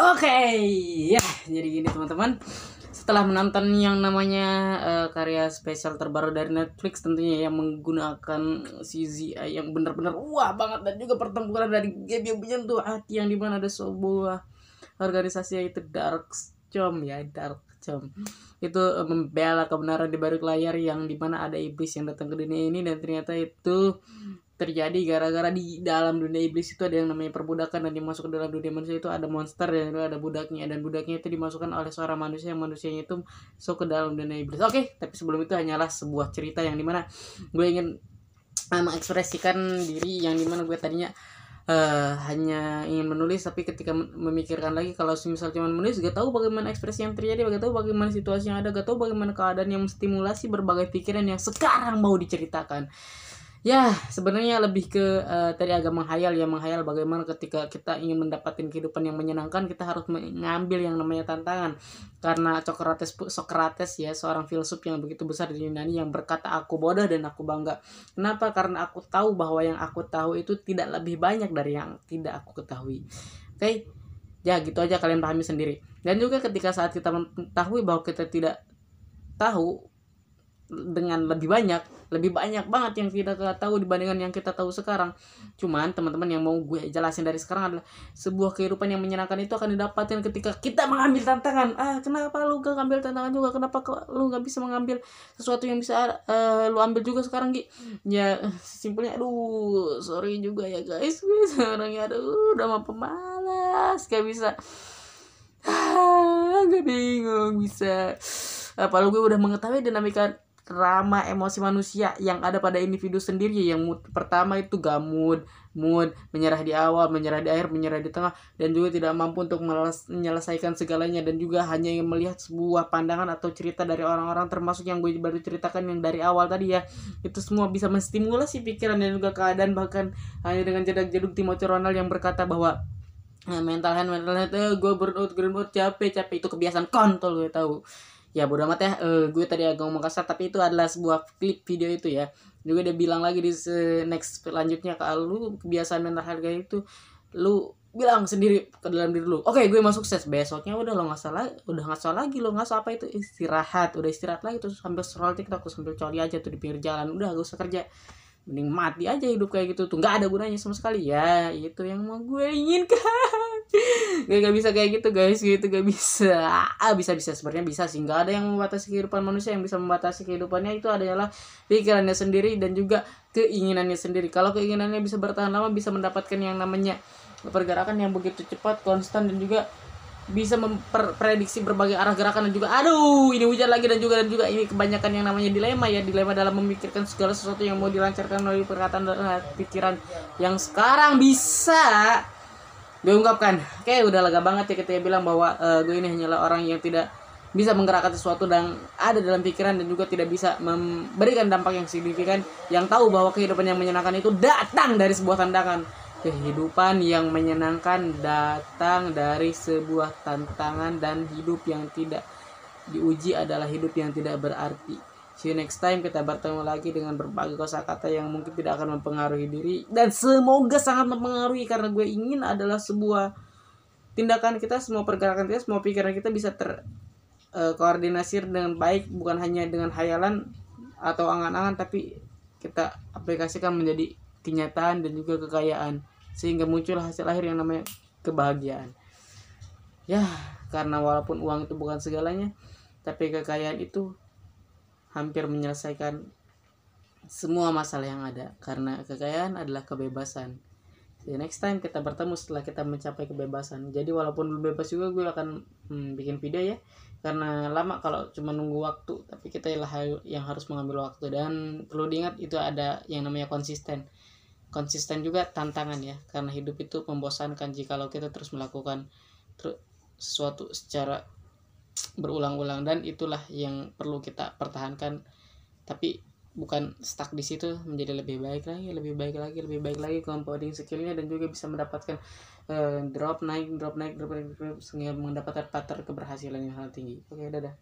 Oke, ya jadi gini teman-teman. Setelah menonton yang namanya karya spesial terbaru dari Netflix tentunya yang menggunakan CGI yang benar-benar wah banget, dan juga pertempuran dari game yang menyentuh hati, yang dimana ada sebuah organisasi yaitu Darkstone ya, Darkstone itu membela kebenaran di balik layar, yang dimana ada iblis yang datang ke dunia ini, dan ternyata itu terjadi gara-gara di dalam dunia iblis itu ada yang namanya perbudakan, dan dimasuk ke dalam dunia manusia itu ada monster dan itu ada budaknya, dan budaknya itu dimasukkan oleh seorang manusia yang manusianya itu masuk ke dalam dunia iblis. Oke, tapi sebelum itu hanyalah sebuah cerita yang dimana gue ingin mengekspresikan diri, yang dimana gue tadinya hanya ingin menulis, tapi ketika memikirkan lagi kalau misal cuma menulis gak tahu bagaimana ekspresi yang terjadi, gak tahu bagaimana situasi yang ada, gak tahu bagaimana keadaan yang menstimulasi berbagai pikiran yang sekarang mau diceritakan. Ya, sebenarnya lebih ke tadi agak menghayal ya, menghayal bagaimana ketika kita ingin mendapatkan kehidupan yang menyenangkan, kita harus mengambil yang namanya tantangan. Karena Socrates ya, seorang filsuf yang begitu besar di Yunani, yang berkata, "Aku bodoh dan aku bangga." Kenapa? Karena aku tahu bahwa yang aku tahu itu tidak lebih banyak dari yang tidak aku ketahui. Oke? Ya, gitu aja, kalian pahami sendiri. Dan juga ketika saat kita mengetahui bahwa kita tidak tahu dengan lebih banyak banget yang kita tahu dibandingkan yang kita tahu sekarang. Cuman teman-teman, yang mau gue jelasin dari sekarang adalah sebuah kehidupan yang menyenangkan itu akan didapatkan ketika kita mengambil tantangan. Kenapa lu gak ngambil tantangan juga? Kenapa lu gak bisa mengambil sesuatu yang bisa lu ambil juga sekarang, Gi? Ya simpelnya, aduh sorry juga ya guys, gue sekarang ya udah mau pemalas, gak bisa. Gak bingung bisa. Apalagi gue udah mengetahui dinamika rama emosi manusia yang ada pada individu sendiri, yang pertama itu gamut, mood, menyerah di awal, menyerah di akhir, menyerah di tengah, dan juga tidak mampu untuk menyelesaikan segalanya, dan juga hanya ingin melihat sebuah pandangan atau cerita dari orang-orang, termasuk yang gue baru ceritakan yang dari awal tadi ya. Itu semua bisa menstimulasi pikiran dan juga keadaan, bahkan hanya dengan jedak-jeduk Timothy Ronald yang berkata bahwa mental health gue burnout capek itu kebiasaan kontol, gue tahu. Ya bodo amat ya, gue tadi agak ngomong kasar, tapi itu adalah sebuah klip video itu ya. Juga dia bilang lagi di next selanjutnya, kalau lu kebiasaan mental health itu lu bilang sendiri ke dalam diri lu, oke, gue mau sukses, besoknya udah lo nggak salah lagi, lo nggak apa itu istirahat, udah istirahat lagi, terus sambil scroll TikTok, terus sambil coli aja tuh di pinggir jalan, udah gak usah kerja, mending mati aja hidup kayak gitu tuh, nggak ada gunanya sama sekali. Ya itu yang mau gue inginkan. Gak bisa kayak gitu guys, gitu gak bisa. Bisa sebenarnya bisa sih, nggak ada yang membatasi kehidupan manusia. Yang bisa membatasi kehidupannya itu adalah pikirannya sendiri dan juga keinginannya sendiri. Kalau keinginannya bisa bertahan lama, bisa mendapatkan yang namanya pergerakan yang begitu cepat, konstan, dan juga bisa memprediksi berbagai arah gerakan, dan juga ini hujan lagi, dan juga ini kebanyakan yang namanya dilema ya, dilema dalam memikirkan segala sesuatu yang mau dilancarkan melalui perkataan dan pikiran yang sekarang bisa gue ungkapkan. Oke, udah lega banget ya ketika bilang bahwa gue ini hanyalah orang yang tidak bisa menggerakkan sesuatu dan ada dalam pikiran, dan juga tidak bisa memberikan dampak yang signifikan, yang tahu bahwa kehidupan yang menyenangkan itu datang dari sebuah tantangan. Kehidupan yang menyenangkan datang dari sebuah tantangan, dan hidup yang tidak diuji adalah hidup yang tidak berarti. See you next time, kita bertemu lagi dengan berbagai kosakata yang mungkin tidak akan mempengaruhi diri, dan semoga sangat mempengaruhi, karena gue ingin adalah sebuah tindakan kita, semua pergerakan kita, semua pikiran kita bisa terkoordinasi dengan baik, bukan hanya dengan hayalan atau angan-angan, tapi kita aplikasikan menjadi kenyataan dan juga kekayaan, sehingga muncul hasil akhir yang namanya kebahagiaan. Ya, karena walaupun uang itu bukan segalanya, tapi kekayaan itu hampir menyelesaikan semua masalah yang ada, karena kekayaan adalah kebebasan. See you next time, kita bertemu setelah kita mencapai kebebasan. Jadi walaupun belum bebas juga, gue akan bikin video ya, karena lama kalau cuma nunggu waktu, tapi kita yang harus mengambil waktu. Dan perlu diingat, itu ada yang namanya konsisten juga tantangan ya, karena hidup itu membosankan jikalau kita terus melakukan sesuatu secara berulang-ulang, dan itulah yang perlu kita pertahankan, tapi bukan stuck di situ, menjadi lebih baik lagi compounding skillnya, dan juga bisa mendapatkan drop naik sehingga mendapatkan pattern keberhasilan yang sangat tinggi. Oke, dadah.